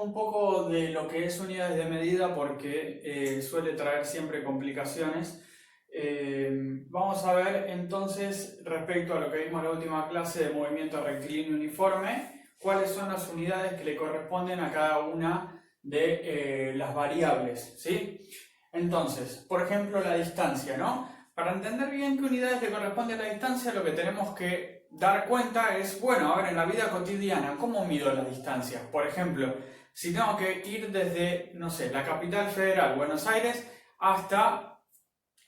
un poco de lo que es unidades de medida porque suele traer siempre complicaciones. Vamos a ver entonces, respecto a lo que vimos en la última clase de movimiento rectilíneo uniforme, cuáles son las unidades que le corresponden a cada una de las variables, ¿sí? Entonces, por ejemplo, la distancia, ¿no? Para entender bien qué unidades le corresponde a la distancia, lo que tenemos que dar cuenta es, bueno, a ver, en la vida cotidiana, ¿cómo mido las distancias? Por ejemplo, si tengo que ir desde, no sé, la capital federal, Buenos Aires, hasta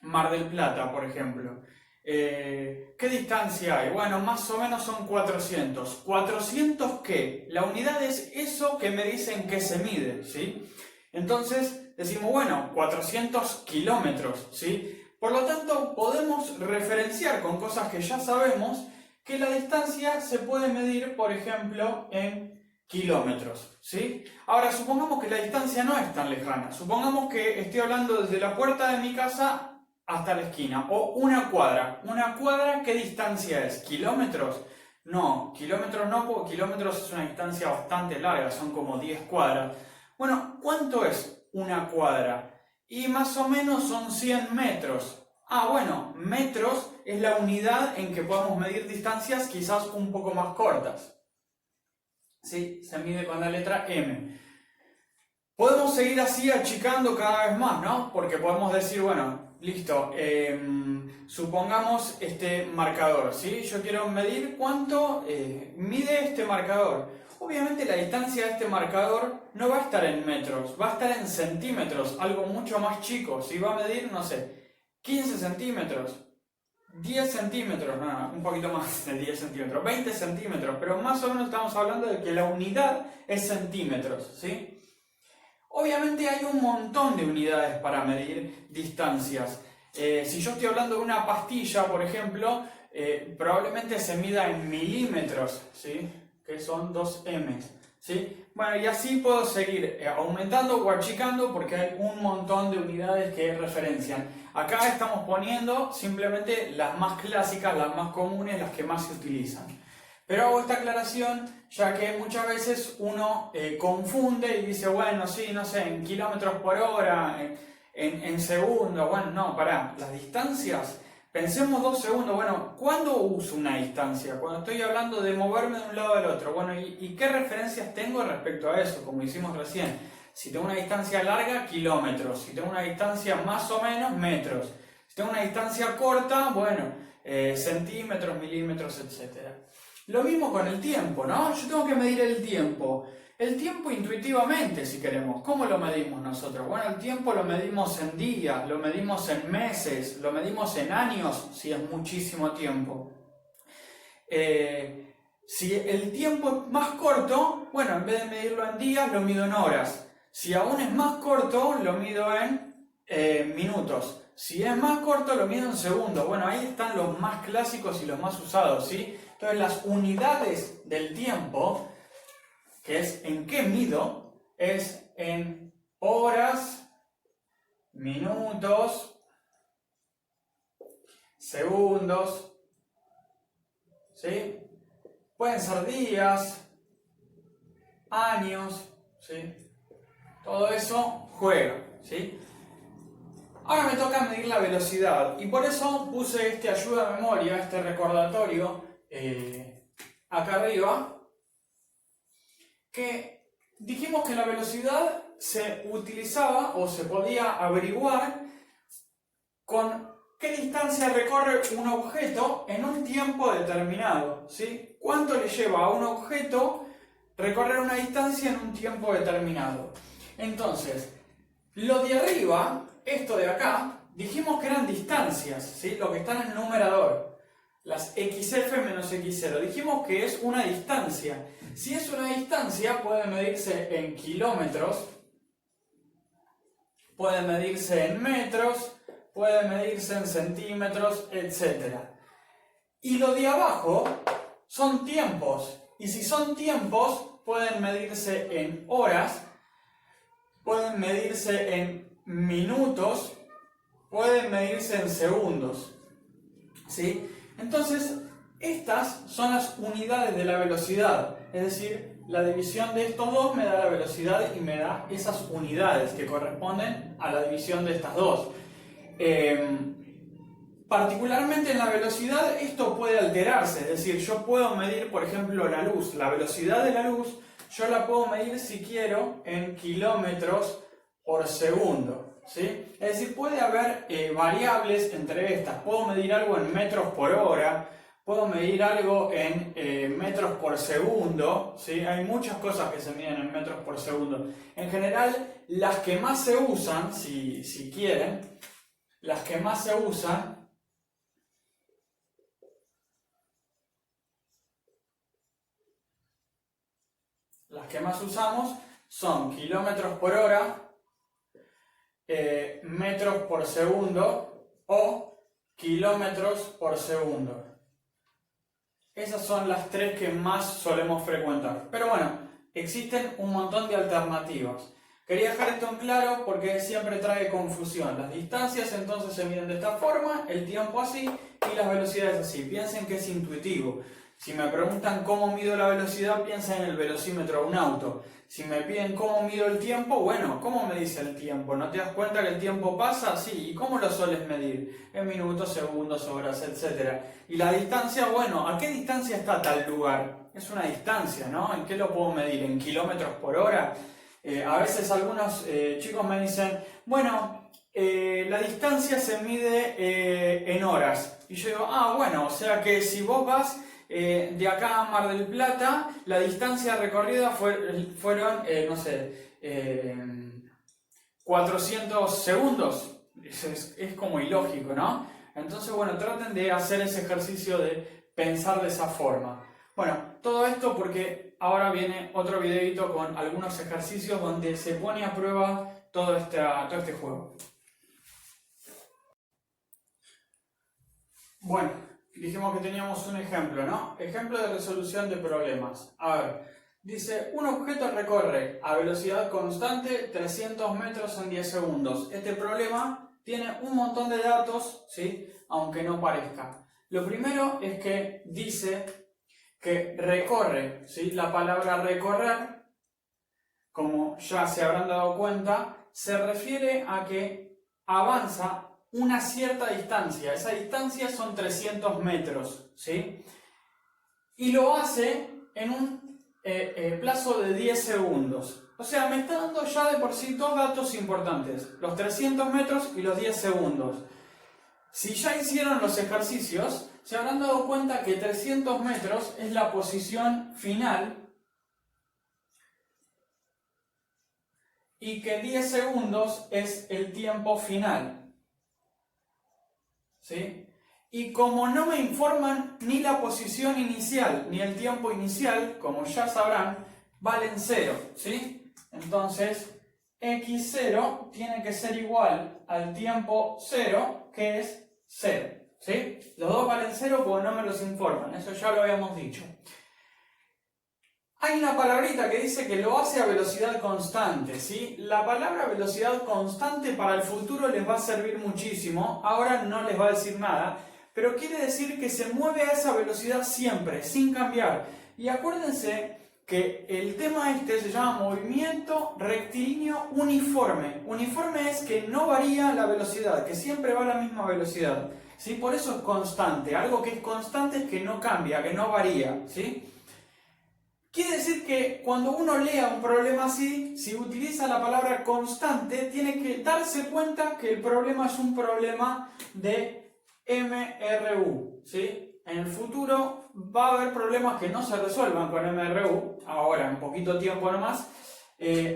Mar del Plata, por ejemplo. ¿Qué distancia hay? Bueno, más o menos son 400. ¿400 qué? La unidad es eso que me dicen que se mide, ¿sí? Entonces decimos, bueno, 400 kilómetros, ¿sí? Por lo tanto, podemos referenciar con cosas que ya sabemos que la distancia se puede medir, por ejemplo, en kilómetros, ¿sí? Ahora, supongamos que la distancia no es tan lejana. Supongamos que estoy hablando desde la puerta de mi casa hasta la esquina, o una cuadra. ¿Una cuadra qué distancia es? ¿Kilómetros? No, kilómetros no, porque kilómetros es una distancia bastante larga, son como 10 cuadras. Bueno, ¿cuánto es una cuadra? Y más o menos son 100 metros. Ah, bueno, metros es la unidad en que podemos medir distancias quizás un poco más cortas. ¿Sí? Se mide con la letra M. Podemos seguir así achicando cada vez más, ¿no? Porque podemos decir, bueno, listo, supongamos este marcador, ¿sí? Yo quiero medir cuánto mide este marcador. Obviamente la distancia de este marcador no va a estar en metros, va a estar en centímetros, algo mucho más chico. Si va a medir, no sé, 15 centímetros, 10 centímetros, no, un poquito más de 10 centímetros, 20 centímetros, pero más o menos estamos hablando de que la unidad es centímetros, ¿sí? Obviamente hay un montón de unidades para medir distancias. Si yo estoy hablando de una pastilla, por ejemplo, probablemente se mida en milímetros, ¿sí? Que son 2m, ¿sí? Bueno, y así puedo seguir aumentando o achicando porque hay un montón de unidades que referencian. Acá estamos poniendo simplemente las más clásicas, las más comunes, las que más se utilizan. Pero hago esta aclaración ya que muchas veces uno confunde y dice, bueno, sí, no sé, en kilómetros por hora, en segundos. Bueno, no, pará, las distancias, pensemos 2 segundos. Bueno, ¿cuándo uso una distancia? Cuando estoy hablando de moverme de un lado al otro. Bueno, ¿y qué referencias tengo respecto a eso? Como hicimos recién. Si tengo una distancia larga, kilómetros. Si tengo una distancia más o menos, metros. Si tengo una distancia corta, bueno, centímetros, milímetros, etc. Lo mismo con el tiempo, ¿no? Yo tengo que medir el tiempo. El tiempo intuitivamente, si queremos. ¿Cómo lo medimos nosotros? Bueno, el tiempo lo medimos en días, lo medimos en meses, lo medimos en años, si es muchísimo tiempo. Si el tiempo es más corto, bueno, en vez de medirlo en días, lo mido en horas. Si aún es más corto, lo mido en minutos. Si es más corto, lo mido en segundos. Bueno, ahí están los más clásicos y los más usados, ¿sí? Entonces, las unidades del tiempo, que es en qué mido, es en horas, minutos, segundos, ¿sí? Pueden ser días, años, ¿sí? Todo eso juega, ¿sí? Ahora me toca medir la velocidad y por eso puse este ayuda a memoria, este recordatorio acá arriba, que dijimos que la velocidad se utilizaba o se podía averiguar con qué distancia recorre un objeto en un tiempo determinado, ¿sí? ¿Cuánto le lleva a un objeto recorrer una distancia en un tiempo determinado? Entonces, lo de arriba, esto de acá, dijimos que eran distancias, ¿sí? Lo que está en el numerador. Las xf menos x0. Dijimos que es una distancia. Si es una distancia, puede medirse en kilómetros, puede medirse en metros, puede medirse en centímetros, etc. Y lo de abajo son tiempos. Y si son tiempos, pueden medirse en horas, pueden medirse en minutos, pueden medirse en segundos, ¿sí? Entonces, estas son las unidades de la velocidad, es decir, la división de estos dos me da la velocidad y me da esas unidades que corresponden a la división de estas dos. Particularmente en la velocidad esto puede alterarse, es decir, yo puedo medir, por ejemplo, la luz, la velocidad de la luz, yo la puedo medir si quiero en kilómetros por segundo, ¿sí? Es decir, puede haber variables entre estas, puedo medir algo en metros por hora, puedo medir algo en metros por segundo, ¿sí? Hay muchas cosas que se miden en metros por segundo. En general, las que más se usan, si quieren, las que más se usan usamos son kilómetros por hora, metros por segundo o kilómetros por segundo. Esas son las tres que más solemos frecuentar. Pero bueno, existen un montón de alternativas. Quería dejar esto en claro porque siempre trae confusión. Las distancias entonces se miden de esta forma, el tiempo así y las velocidades así. Piensen que es intuitivo. Si me preguntan cómo mido la velocidad, piensen en el velocímetro de un auto. Si me piden cómo mido el tiempo, bueno, ¿cómo me dice el tiempo? ¿No te das cuenta que el tiempo pasa? Sí. ¿Y cómo lo sueles medir? En minutos, segundos, horas, etc. Y la distancia, bueno, ¿a qué distancia está tal lugar? Es una distancia, ¿no? ¿En qué lo puedo medir? ¿En kilómetros por hora? A veces algunos chicos me dicen, bueno, la distancia se mide en horas. Y yo digo, bueno, o sea que si vos vas de acá a Mar del Plata, la distancia recorrida fueron, no sé, 400 segundos. Es como ilógico, ¿no? Entonces, bueno, traten de hacer ese ejercicio de pensar de esa forma. Bueno, todo esto porque ahora viene otro videito con algunos ejercicios donde se pone a prueba todo este juego. Bueno, dijimos que teníamos un ejemplo, ¿no? Ejemplo de resolución de problemas. A ver, dice, un objeto recorre a velocidad constante 300 metros en 10 segundos. Este problema tiene un montón de datos, ¿sí? Aunque no parezca. Lo primero es que dice que recorre, ¿sí? La palabra recorrer, como ya se habrán dado cuenta, se refiere a que avanza una cierta distancia. Esa distancia son 300 metros, ¿sí? Y lo hace en un plazo de 10 segundos. O sea, me está dando ya de por sí dos datos importantes, los 300 metros y los 10 segundos. Si ya hicieron los ejercicios, se habrán dado cuenta que 300 metros es la posición final y que 10 segundos es el tiempo final. ¿Sí? Y como no me informan ni la posición inicial ni el tiempo inicial, como ya sabrán, valen 0. ¿Sí? Entonces, x0 tiene que ser igual al tiempo 0, que es 0. ¿Sí? Los dos valen 0 porque no me los informan, eso ya lo habíamos dicho. Hay una palabrita que dice que lo hace a velocidad constante, ¿sí? La palabra velocidad constante para el futuro les va a servir muchísimo, ahora no les va a decir nada, pero quiere decir que se mueve a esa velocidad siempre, sin cambiar. Y acuérdense que el tema este se llama movimiento rectilíneo uniforme. Uniforme es que no varía la velocidad, que siempre va a la misma velocidad, ¿sí? Por eso es constante. Algo que es constante es que no cambia, que no varía, ¿sí? Quiere decir que cuando uno lea un problema así, si utiliza la palabra constante, tiene que darse cuenta que el problema es un problema de MRU, ¿sí? En el futuro va a haber problemas que no se resuelvan con MRU, ahora en poquito tiempo nomás,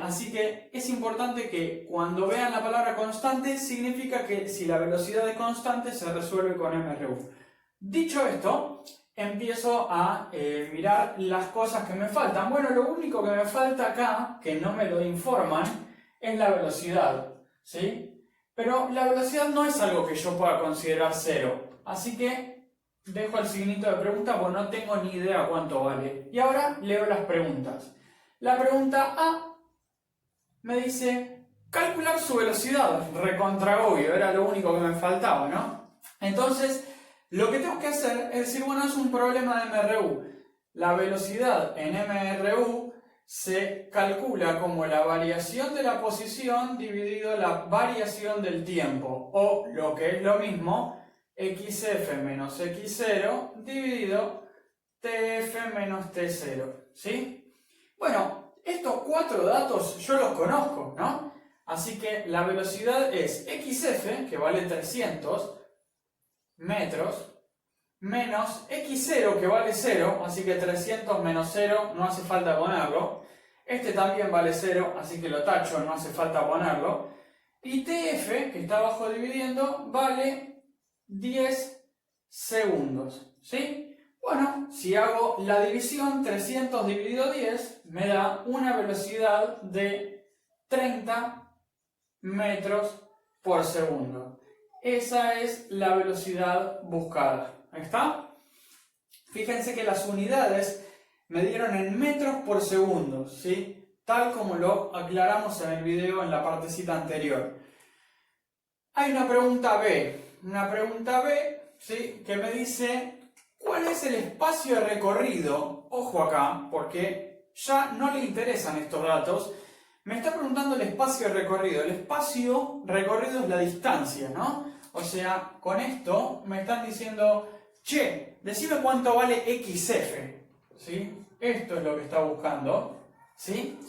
así que es importante que cuando vean la palabra constante, significa que si la velocidad es constante se resuelve con MRU. Dicho esto, empiezo a mirar las cosas que me faltan. Bueno, lo único que me falta acá, que no me lo informan, es la velocidad, ¿sí? Pero la velocidad no es algo que yo pueda considerar 0, así que dejo el signito de pregunta porque no tengo ni idea cuánto vale. Y ahora leo las preguntas. La pregunta A me dice calcular su velocidad, recontra obvio, era lo único que me faltaba, ¿no? Entonces, lo que tengo que hacer es decir, bueno, es un problema de MRU. La velocidad en MRU se calcula como la variación de la posición dividido la variación del tiempo, o lo que es lo mismo, xf menos x0 dividido tf menos t0, ¿sí? Bueno, estos cuatro datos yo los conozco, ¿no? Así que la velocidad es xf, que vale 300 metros, menos x0, que vale 0, así que 300 menos 0 no hace falta ponerlo. Este también vale 0, así que lo tacho, no hace falta ponerlo. Y tf, que está abajo dividiendo, vale 10 segundos, ¿sí? Bueno, si hago la división, 300 dividido 10, me da una velocidad de 30 metros por segundo. Esa es la velocidad buscada. ¿Ahí está? Fíjense que las unidades me dieron en metros por segundo, ¿sí? Tal como lo aclaramos en el video en la partecita anterior. Hay una pregunta B, ¿sí? Que me dice ¿cuál es el espacio de recorrido? Ojo acá, porque ya no le interesan estos datos. Me está preguntando el espacio de recorrido. El espacio recorrido es la distancia, ¿no? O sea, con esto me están diciendo, che, decime cuánto vale xf, ¿sí? Esto es lo que está buscando, ¿sí?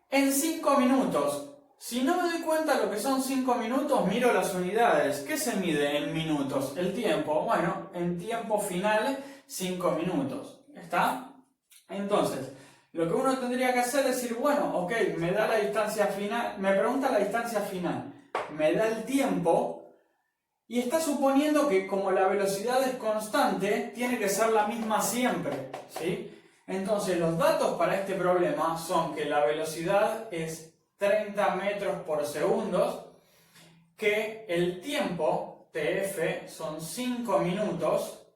En 5 minutos. Si no me doy cuenta de lo que son 5 minutos, miro las unidades. ¿Qué se mide en minutos? El tiempo. Bueno, en tiempo final, 5 minutos. ¿Está? Entonces, lo que uno tendría que hacer es decir, bueno, ok, me da la distancia final, me pregunta la distancia final, me da el tiempo, y está suponiendo que como la velocidad es constante, tiene que ser la misma siempre, ¿sí? Entonces, los datos para este problema son que la velocidad es 30 metros por segundo, que el tiempo, tf, son 5 minutos,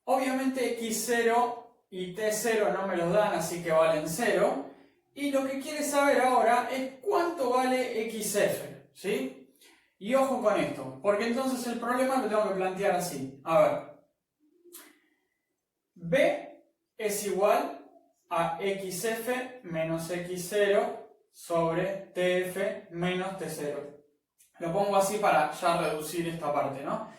obviamente x0 y t0 no me los dan, así que valen 0, y lo que quiere saber ahora es cuánto vale xf, ¿sí? Y ojo con esto, porque entonces el problema lo tengo que plantear así. A ver, B es igual a xf menos x0 sobre tf menos t0. Lo pongo así para ya reducir esta parte, ¿no?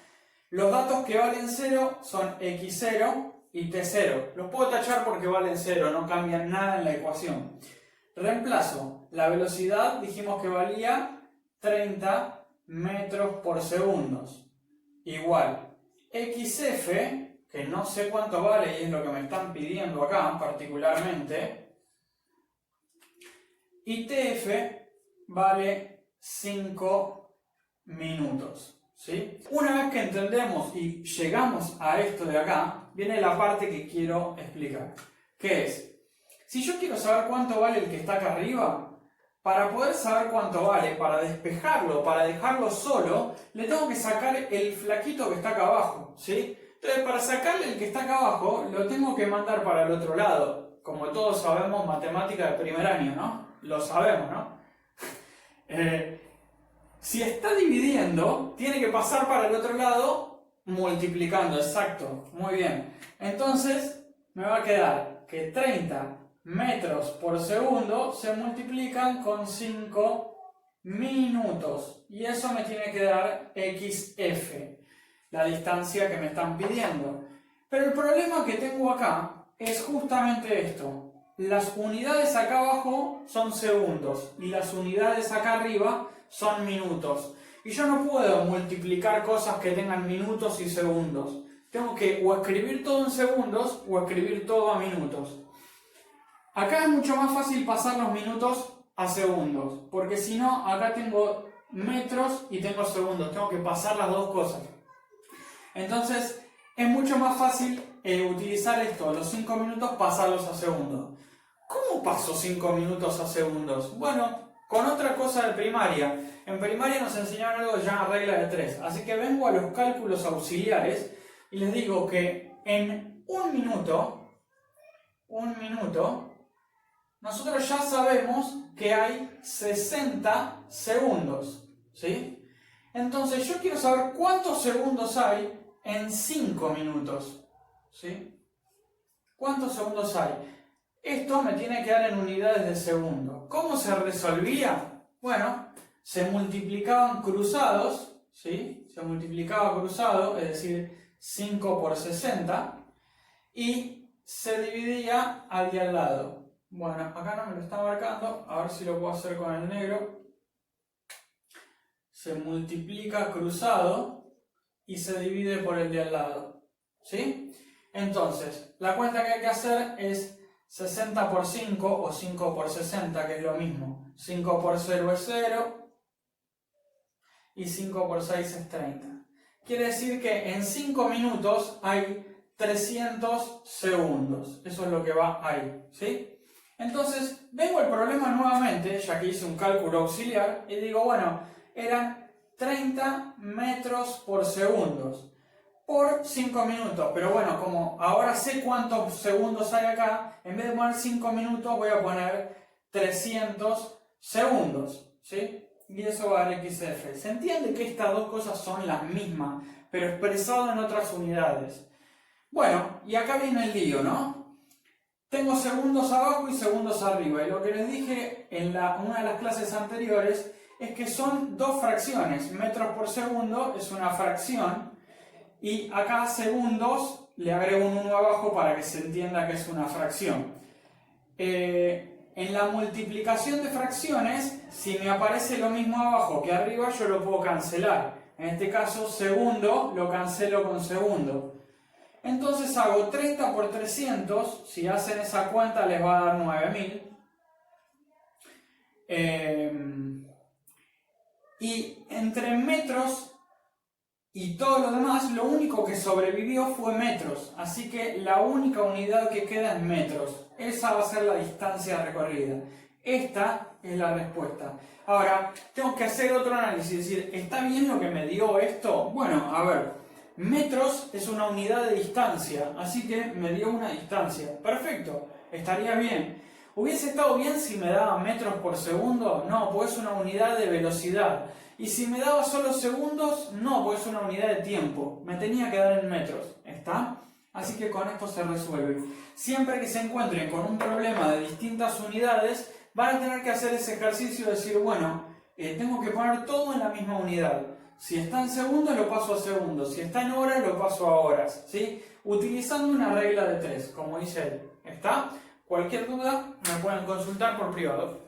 Los datos que valen 0 son x0 y t0. Los puedo tachar porque valen 0, no cambian nada en la ecuación. Reemplazo. La velocidad dijimos que valía 30 metros por segundos. Igual. xf, que no sé cuánto vale y es lo que me están pidiendo acá particularmente. Y tf vale 5 minutos. ¿Sí? Una vez que entendemos y llegamos a esto de acá, viene la parte que quiero explicar. Que es, si yo quiero saber cuánto vale el que está acá arriba, para poder saber cuánto vale, para despejarlo, para dejarlo solo, le tengo que sacar el flaquito que está acá abajo, ¿sí? Entonces, para sacarle el que está acá abajo, lo tengo que mandar para el otro lado. Como todos sabemos, matemática de primer año, ¿no? Lo sabemos, ¿no? Si está dividiendo, tiene que pasar para el otro lado multiplicando, exacto, muy bien. Entonces, me va a quedar que 30 metros por segundo se multiplican con 5 minutos. Y eso me tiene que dar xf, la distancia que me están pidiendo. Pero el problema que tengo acá es justamente esto. Las unidades acá abajo son segundos y las unidades acá arriba son minutos. Y yo no puedo multiplicar cosas que tengan minutos y segundos. Tengo que o escribir todo en segundos o escribir todo a minutos. Acá es mucho más fácil pasar los minutos a segundos, porque si no, acá tengo metros y tengo segundos. Tengo que pasar las dos cosas. Entonces, es mucho más fácil utilizar esto, los 5 minutos, pasarlos a segundos. ¿Cómo paso 5 minutos a segundos? Bueno, con otra cosa de primaria. En primaria nos enseñaron algo que se llama regla de 3. Así que vengo a los cálculos auxiliares y les digo que en un minuto, nosotros ya sabemos que hay 60 segundos, ¿sí? Entonces yo quiero saber cuántos segundos hay en 5 minutos, ¿sí? ¿Cuántos segundos hay? Esto me tiene que dar en unidades de segundo. ¿Cómo se resolvía? Bueno, se multiplicaban cruzados, ¿sí? Se multiplicaba cruzado, es decir, 5 por 60, y se dividía al de al lado. Bueno, acá no me lo está marcando, a ver si lo puedo hacer con el negro. Se multiplica cruzado y se divide por el de al lado, ¿sí? Entonces, la cuenta que hay que hacer es 60 por 5 o 5 por 60, que es lo mismo. 5 por 0 es 0 y 5 por 6 es 30. Quiere decir que en 5 minutos hay 300 segundos. Eso es lo que va ahí, ¿sí? Entonces, vengo al problema nuevamente, ya que hice un cálculo auxiliar, y digo, bueno, eran 30 metros por segundos por 5 minutos. Pero bueno, como ahora sé cuántos segundos hay acá, en vez de poner 5 minutos voy a poner 300 segundos, ¿sí? Y eso va a dar XF. Se entiende que estas dos cosas son las mismas, pero expresado en otras unidades. Bueno, y acá viene el lío, ¿no? Tengo segundos abajo y segundos arriba. Y lo que les dije en una de las clases anteriores es que son dos fracciones. Metros por segundo es una fracción. Y acá segundos le agrego un 1 abajo para que se entienda que es una fracción. En la multiplicación de fracciones, si me aparece lo mismo abajo que arriba, yo lo puedo cancelar. En este caso, segundo lo cancelo con segundo. Entonces hago 30 por 300, si hacen esa cuenta les va a dar 9000. Y entre metros y todo lo demás, lo único que sobrevivió fue metros. Así que la única unidad que queda es metros. Esa va a ser la distancia recorrida. Esta es la respuesta. Ahora, tengo que hacer otro análisis. Es decir, ¿está bien lo que me dio esto? Bueno, a ver. Metros es una unidad de distancia. Así que me dio una distancia. Perfecto. Estaría bien. ¿Hubiese estado bien si me daba metros por segundo? No, pues es una unidad de velocidad. Y si me daba solo segundos, no, pues es una unidad de tiempo. Me tenía que dar en metros. ¿Está? Así que con esto se resuelve. Siempre que se encuentren con un problema de distintas unidades, van a tener que hacer ese ejercicio de decir, bueno, tengo que poner todo en la misma unidad. Si está en segundos, lo paso a segundos. Si está en horas, lo paso a horas. ¿Sí? Utilizando una regla de 3, como dice él. ¿Está? Cualquier duda me pueden consultar por privado.